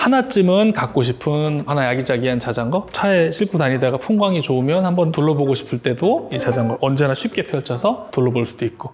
하나쯤은 갖고 싶은 하나 야기자기한 자전거, 차에 싣고 다니다가 풍광이 좋으면 한번 둘러보고 싶을 때도 이 자전거 언제나 쉽게 펼쳐서 둘러볼 수도 있고.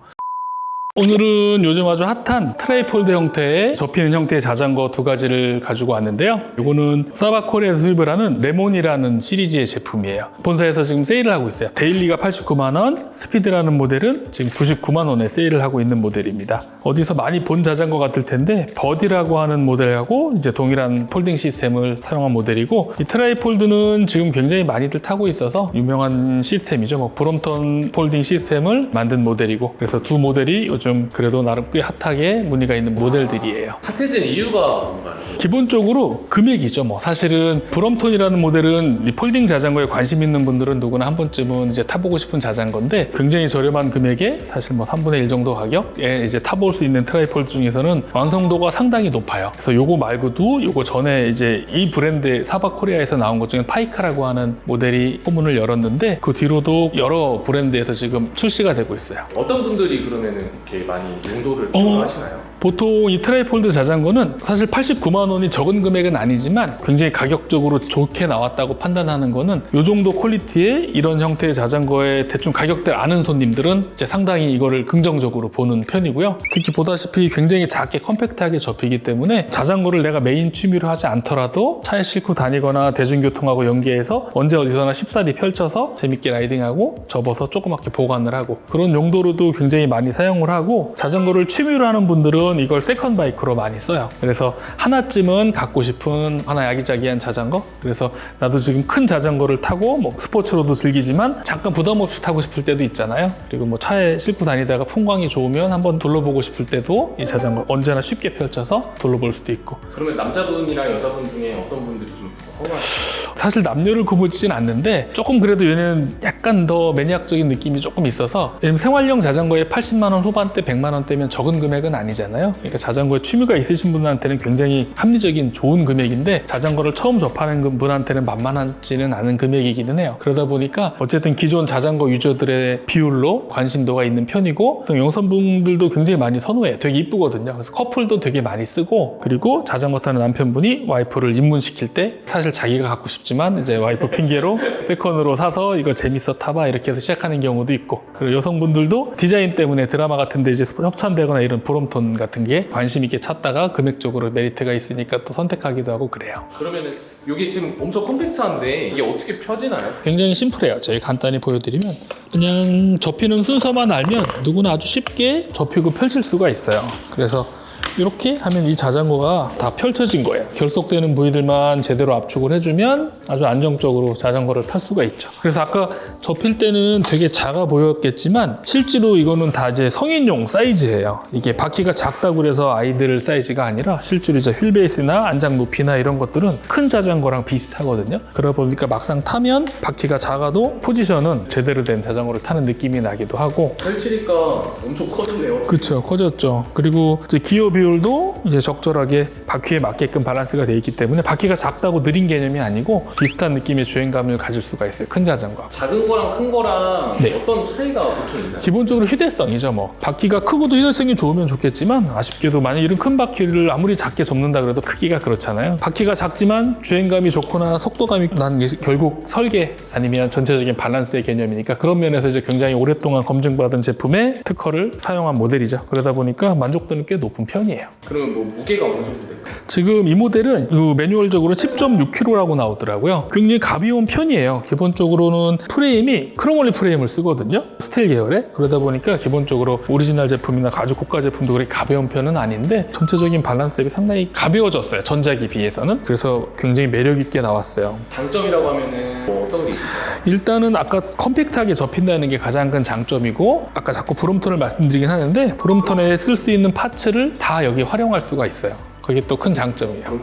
오늘은 요즘 아주 핫한 트라이폴드 형태의 접히는 형태의 자전거 두 가지를 가지고 왔는데요. 이거는 사바코리아에서 수입을 하는 레몬이라는 시리즈의 제품이에요. 본사에서 지금 세일을 하고 있어요. 데일리가 89만 원, 스피드라는 모델은 지금 99만 원에 세일을 하고 있는 모델입니다. 어디서 많이 본 자전거 같을 텐데 버디라고 하는 모델하고 이제 동일한 폴딩 시스템을 사용한 모델이고, 이 트라이폴드는 지금 굉장히 많이들 타고 있어서 유명한 시스템이죠. 브롬톤 폴딩 시스템을 만든 모델이고, 그래서 두 모델이 요즘 그래도 나름 꽤 핫하게 문의가 있는 모델들이에요. 핫해진 이유가 뭔가요? 기본적으로 금액이죠. 사실은 브롬톤이라는 모델은 이 폴딩 자전거에 관심 있는 분들은 누구나 한 번쯤은 이제 타보고 싶은 자전거인데, 굉장히 저렴한 금액에 사실 3분의 1 정도 가격에 이제 타볼 수 있는 트라이폴드 중에서는 완성도가 상당히 높아요. 그래서 요거 말고도 요거 전에 이제 이 브랜드 사바코리아에서 나온 것 중에 파이카라고 하는 모델이 포문을 열었는데, 그 뒤로도 여러 브랜드에서 지금 출시가 되고 있어요. 어떤 분들이 그러면은 이렇게 많이 용도를 좋아하시나요? 보통 이 트라이폴드 자전거는 사실 89만 원이 적은 금액은 아니지만 굉장히 가격적으로 좋게 나왔다고 판단하는 거는 요 정도 퀄리티의 이런 형태의 자전거에 대충 가격대를 아는 손님들은 이제 상당히 이거를 긍정적으로 보는 편이고요. 특히 보다시피 굉장히 작게 컴팩트하게 접히기 때문에 자전거를 내가 메인 취미로 하지 않더라도 차에 싣고 다니거나 대중교통하고 연계해서 언제 어디서나 쉽사리 펼쳐서 재밌게 라이딩하고 접어서 조그맣게 보관을 하고, 그런 용도로도 굉장히 많이 사용을 하고, 자전거를 취미로 하는 분들은 이걸 세컨 바이크로 많이 써요. 그래서 하나쯤은 갖고 싶은 하나 야기자기한 자전거, 그래서 나도 지금 큰 자전거를 타고 스포츠로도 즐기지만 잠깐 부담 없이 타고 싶을 때도 있잖아요. 그리고 차에 싣고 다니다가 풍광이 좋으면 한번 둘러보고 싶을 때도 이 자전거 언제나 쉽게 펼쳐서 둘러볼 수도 있고. 그러면 남자분이랑 여자분 중에 어떤 분들이 좀 선호하세요? 사실 남녀를 구분짓진 않는데, 조금 그래도 얘는 약간 더 매니악적인 느낌이 조금 있어서, 왜냐면 생활용 자전거에 80만 원 후반대 100만 원대면 적은 금액은 아니잖아요. 그러니까 자전거에 취미가 있으신 분한테는 굉장히 합리적인 좋은 금액인데, 자전거를 처음 접하는 분한테는 만만하지는 않은 금액이기는 해요. 그러다 보니까 어쨌든 기존 자전거 유저들의 비율로 관심도가 있는 편이고, 여성분들도 굉장히 많이 선호해요. 되게 이쁘거든요. 그래서 커플도 되게 많이 쓰고, 그리고 자전거 타는 남편분이 와이프를 입문시킬 때 사실 자기가 갖고 싶지만 이제 와이프 핑계로 세컨으로 사서 이거 재밌어 타봐 이렇게 해서 시작하는 경우도 있고, 그리고 여성분들도 디자인 때문에 드라마 같은데 이제 협찬되거나 이런 브롬톤 같은 게 관심 있게 찾다가 금액적으로 메리트가 있으니까 또 선택하기도 하고 그래요. 그러면은 이게 지금 엄청 컴팩트한데 이게 어떻게 펴지나요? 굉장히 심플해요. 제가 간단히 보여드리면, 그냥 접히는 순서만 알면 누구나 아주 쉽게 접히고 펼칠 수가 있어요. 그래서 이렇게 하면 이 자전거가 다 펼쳐진 거예요. 결속되는 부위들만 제대로 압축을 해주면 아주 안정적으로 자전거를 탈 수가 있죠. 그래서 아까 접힐 때는 되게 작아 보였겠지만 실제로 이거는 다 이제 성인용 사이즈예요. 이게 바퀴가 작다고 그래서 아이들 사이즈가 아니라 실제로 이제 휠베이스나 안장 높이나 이런 것들은 큰 자전거랑 비슷하거든요. 그러다 보니까 막상 타면 바퀴가 작아도 포지션은 제대로 된 자전거를 타는 느낌이 나기도 하고. 펼치니까 엄청 커졌네요. 그렇죠, 커졌죠. 그리고 이제 기어 비율도 이제 적절하게 바퀴에 맞게끔 밸런스가 되어 있기 때문에 바퀴가 작다고 느린 개념이 아니고 비슷한 느낌의 주행감을 가질 수가 있어요. 큰 자전거. 작은 거랑 큰 거랑 네. 어떤 차이가 보통 있나요? 기본적으로 휴대성이죠. 바퀴가 크고도 휴대성이 좋으면 좋겠지만, 아쉽게도 만약 이런 큰 바퀴를 아무리 작게 접는다 그래도 크기가 그렇잖아요. 바퀴가 작지만 주행감이 좋거나 속도감이 난 게 결국 설계 아니면 전체적인 밸런스의 개념이니까, 그런 면에서 이제 굉장히 오랫동안 검증받은 제품의 특허를 사용한 모델이죠. 그러다 보니까 만족도는 꽤 높은 편이에요. 그러면 무게가 어느 정도 될까요? 지금 이 모델은 매뉴얼적으로 10.6kg라고 나오더라고요. 굉장히 가벼운 편이에요. 기본적으로는 프레임이 크롬올리 프레임을 쓰거든요. 스틸 계열에. 그러다 보니까 기본적으로 오리지널 제품이나 가죽 고가 제품도 그렇게 가벼운 편은 아닌데, 전체적인 밸런스 대비 상당히 가벼워졌어요. 전작에 비해서는. 그래서 굉장히 매력 있게 나왔어요. 장점이라고 하면은 어떤 게 있을까요? 일단은 아까 컴팩트하게 접힌다는 게 가장 큰 장점이고, 아까 자꾸 브롬톤을 말씀드리긴 하는데, 브롬톤에 쓸 수 있는 파츠를 다 여기 활용할 수가 있어요. 그게 또 큰 장점이에요.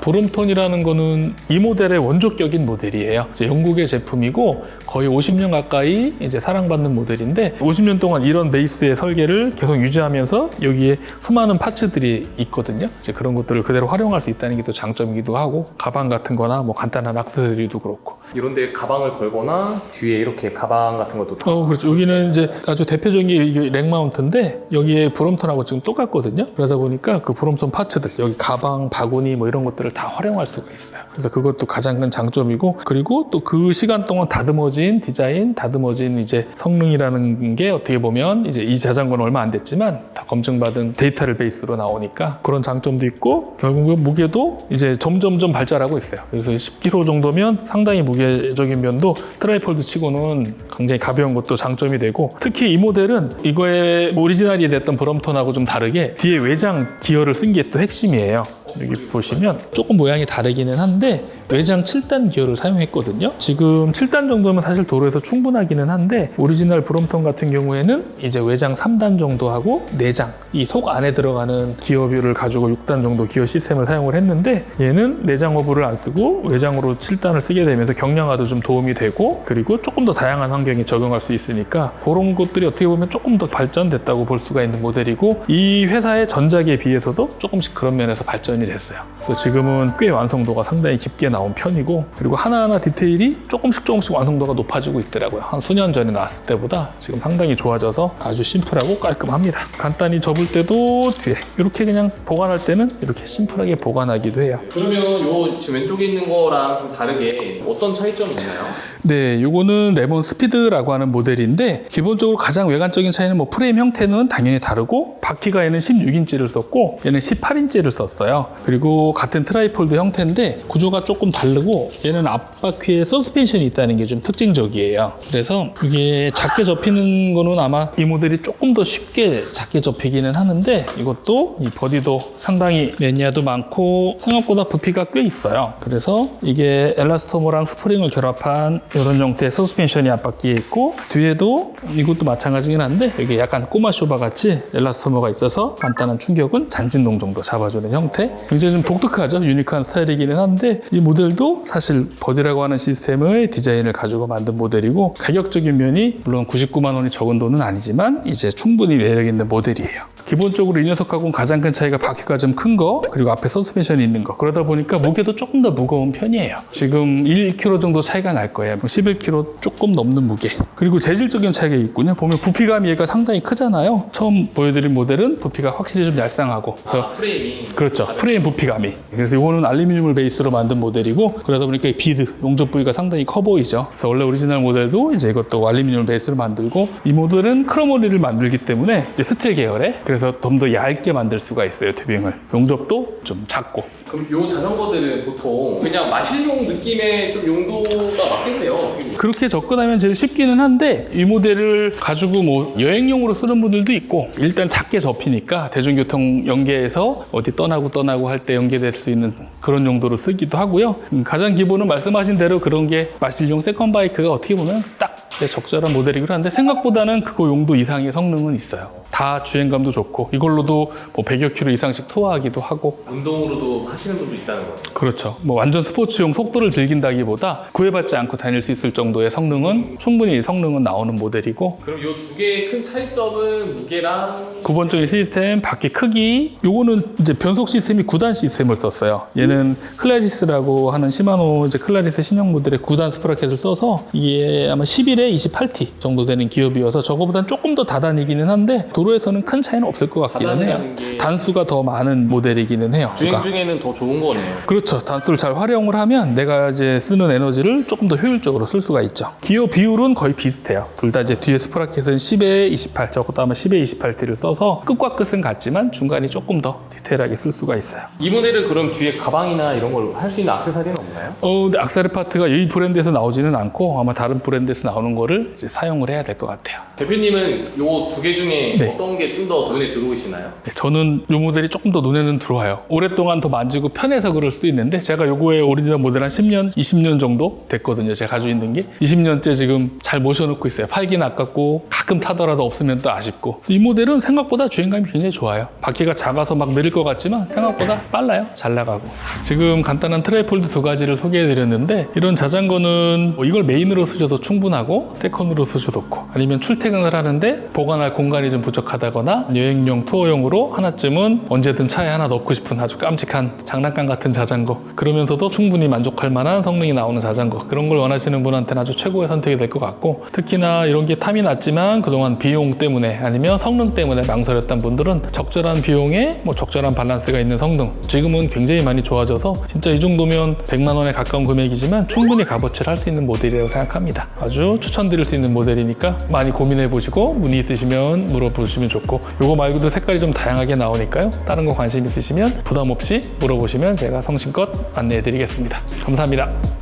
브롬톤이라는 거는 이 모델의 원조격인 모델이에요. 이제 영국의 제품이고 거의 50년 가까이 이제 사랑받는 모델인데, 50년 동안 이런 베이스의 설계를 계속 유지하면서 여기에 수많은 파츠들이 있거든요. 이제 그런 것들을 그대로 활용할 수 있다는 게 또 장점이기도 하고, 가방 같은 거나 간단한 액세서리도 그렇고. 이런 데 가방을 걸거나 뒤에 이렇게 가방 같은 것도 다 그렇죠. 여기는 이제 아주 대표적인 게 이게 렉 마운트인데 여기에 브롬톤하고 지금 똑같거든요. 그러다 보니까 그 브롬톤 파츠들 여기 가방, 바구니 뭐 이런 것들을 다 활용할 수가 있어요. 그래서 그것도 가장 큰 장점이고, 그리고 또 그 시간 동안 다듬어진 디자인, 다듬어진 이제 성능이라는 게 어떻게 보면 이제 이 자전거는 얼마 안 됐지만 다 검증받은 데이터를 베이스로 나오니까 그런 장점도 있고, 결국은 무게도 이제 점점점 발전하고 있어요. 그래서 10kg 정도면 상당히 무게적인 면도 트라이폴드 치고는 굉장히 가벼운 것도 장점이 되고, 특히 이 모델은 이거의 오리지널이 됐던 브롬톤하고 좀 다르게 뒤에 외장 기어를 쓴 게 또 핵심이에요. 여기 보시면 조금 모양이 다르기는 한데 외장 7단 기어를 사용했거든요. 지금 7단 정도면 사실 도로에서 충분하기는 한데 오리지널 브롬톤 같은 경우에는 이제 외장 3단 정도 하고 내장, 이 속 안에 들어가는 기어뷰를 가지고 6단 정도 기어 시스템을 사용을 했는데, 얘는 내장 허브를 안 쓰고 외장으로 7단을 쓰게 되면서 경량화도 좀 도움이 되고, 그리고 조금 더 다양한 환경에 적용할 수 있으니까 그런 것들이 어떻게 보면 조금 더 발전됐다고 볼 수가 있는 모델이고, 이 회사의 전작에 비해서도 조금씩 그런 면에서 발전이 됐어요. 그래서 지금은 꽤 완성도가 상당히 깊게 나온 편이고, 그리고 하나하나 디테일이 조금씩 완성도가 높아지고 있더라고요. 한 수년 전에 나왔을 때보다 지금 상당히 좋아져서 아주 심플하고 깔끔합니다. 간단히 접을 때도 뒤에 이렇게 그냥 보관할 때는 이렇게 심플하게 보관하기도 해요. 그러면 요 지금 왼쪽에 있는 거랑 좀 다르게 어떤 차이점이 있나요? 네, 요거는 레몬 스피드라고 하는 모델인데, 기본적으로 가장 외관적인 차이는 뭐 프레임 형태는 당연히 다르고, 바퀴가 얘는 16인치를 썼고 얘는 18인치를 썼어요. 그리고 같은 트라이폴드 형태인데 구조가 조금 다르고, 얘는 앞바퀴에 서스펜션이 있다는 게 좀 특징적이에요. 그래서 이게 작게 접히는 거는 아마 이 모델이 조금 더 쉽게 작게 접히기는 하는데, 이것도 이 버디도 상당히 매니아도 많고 생각보다 부피가 꽤 있어요. 그래서 이게 엘라스토머랑 스프링을 결합한 이런 형태의 서스펜션이 앞바퀴에 있고, 뒤에도 이것도 마찬가지긴 한데 여기 약간 꼬마 쇼바 같이 엘라스토머가 있어서 간단한 충격은 잔진동 정도 잡아주는 형태, 굉장히 좀 독특하죠. 유니크한 스타일이기는 한데, 이 모델도 사실 버디라고 하는 시스템의 디자인을 가지고 만든 모델이고, 가격적인 면이 물론 99만 원이 적은 돈은 아니지만 이제 충분히 매력 있는 모델이에요. 기본적으로 이 녀석하고는 가장 큰 차이가 바퀴가 좀 큰 거, 그리고 앞에 서스펜션이 있는 거. 그러다 보니까 무게도 조금 더 무거운 편이에요. 지금 1kg 정도 차이가 날 거예요. 11kg 조금 넘는 무게. 그리고 재질적인 차이가 있군요. 보면 부피감이 얘가 상당히 크잖아요. 처음 보여드린 모델은 부피가 확실히 좀 얄쌍하고, 그래서 프레임이 그렇죠. 프레임 부피감이. 그래서 이거는 알루미늄을 베이스로 만든 모델이고, 그러다 보니까 이 비드, 용접 부위가 상당히 커 보이죠. 그래서 원래 오리지널 모델도 이제 이것도 알루미늄을 베이스로 만들고, 이 모델은 크로모리를 만들기 때문에 이제 스틸 계열에, 그래서 좀 더 얇게 만들 수가 있어요. 튜빙을. 용접도 좀 작고. 그럼 요 자전거들은 보통 그냥 마실용 느낌의 좀 용도가 맞겠네요. 어떻게 보면. 그렇게 접근하면 제일 쉽기는 한데, 이 모델을 가지고 뭐 여행용으로 쓰는 분들도 있고, 일단 작게 접히니까 대중교통 연계해서 어디 떠나고 할 때 연계될 수 있는 그런 용도로 쓰기도 하고요. 가장 기본은 말씀하신 대로 그런 게 마실용 세컨바이크가 어떻게 보면 딱 적절한 모델이긴 한데, 생각보다는 그거 용도 이상의 성능은 있어요. 다 주행감도 좋고, 이걸로도 뭐 100여 킬로 이상씩 투어하기도 하고. 운동으로도 하시는 분도 있다는 거죠. 그렇죠. 뭐 완전 스포츠용 속도를 즐긴다기보다 구애받지 않고 다닐 수 있을 정도의 성능은 충분히 성능은 나오는 모델이고, 그럼 요 두 개의 큰 차이점은 무게랑 구본적인 시스템, 바퀴 크기. 요거는 이제 변속 시스템이 9단 시스템을 썼어요. 얘는 클라리스라고 하는 시마노 이제 클라리스 신형 모델의 9단 스프라켓을 써서 이게 아마 11에 28T 정도 되는 기어비여서 저거보단 조금 더 다단이기는 한데, 도로에서는 큰 차이는 없을 것 같기는 해요. 다단이라는 게 단수가 더 많은 모델이기는 해요. 주행 수가. 중에는 더 좋은 거네요. 그렇죠. 단수를 잘 활용을 하면 내가 이제 쓰는 에너지를 조금 더 효율적으로 쓸 수가 있죠. 기어 비율은 거의 비슷해요. 둘 다 이제 뒤에 스프라켓은 10에 28, 저것도 아마 10에 28T를 써서 끝과 끝은 같지만 중간이 조금 더 디테일하게 쓸 수가 있어요. 이 모델은 그럼 뒤에 가방이나 이런 걸 할 수 있는 액세서리는 없나요? 근데 악세사리 파트가 이 브랜드에서 나오지는 않고 아마 다른 브랜드에서 나오는 거를 이제 사용을 해야 될 것 같아요. 대표님은 요 두 개 중에 네. 어떤 게 좀 더 눈에 들어오시나요? 네, 저는 이 모델이 조금 더 눈에는 들어와요. 오랫동안 더 만지고 편해서 그럴 수도 있는데, 제가 요거의 오리지널 모델 한 10년, 20년 정도 됐거든요. 제가 가지고 있는 게 20년째 지금 잘 모셔놓고 있어요. 팔긴 아깝고 가끔 타더라도 없으면 또 아쉽고. 이 모델은 생각보다 주행감이 굉장히 좋아요. 바퀴가 작아서 막 느릴 것 같지만 생각보다 빨라요. 잘 나가고. 지금 간단한 트라이폴드 두 가지를 소개해드렸는데, 이런 자전거는 뭐 이걸 메인으로 쓰셔도 충분하고, 좋고 세컨으로 쓰셔도 좋고, 아니면 출퇴근을 하는데 보관할 공간이 좀 부족하다거나 여행용 투어용으로 하나쯤은 언제든 차에 하나 넣고 싶은 아주 깜찍한 장난감 같은 자전거, 그러면서도 충분히 만족할 만한 성능이 나오는 자전거, 그런 걸 원하시는 분한테는 아주 최고의 선택이 될 것 같고, 특히나 이런 게 탐이 났지만 그동안 비용 때문에 아니면 성능 때문에 망설였던 분들은 적절한 비용에 적절한 밸런스가 있는 성능, 지금은 굉장히 많이 좋아져서 진짜 이 정도면 100만 원에 가까운 금액이지만 충분히 값어치를 할 수 있는 모델이라고 생각합니다. 아주 추천드릴 수 있는 모델이니까 많이 고민해 보시고 문의 있으시면 물어보시면 좋고, 요거 말고도 색깔이 좀 다양하게 나오니까요, 다른 거 관심 있으시면 부담 없이 물어보시면 제가 성심껏 안내해 드리겠습니다. 감사합니다.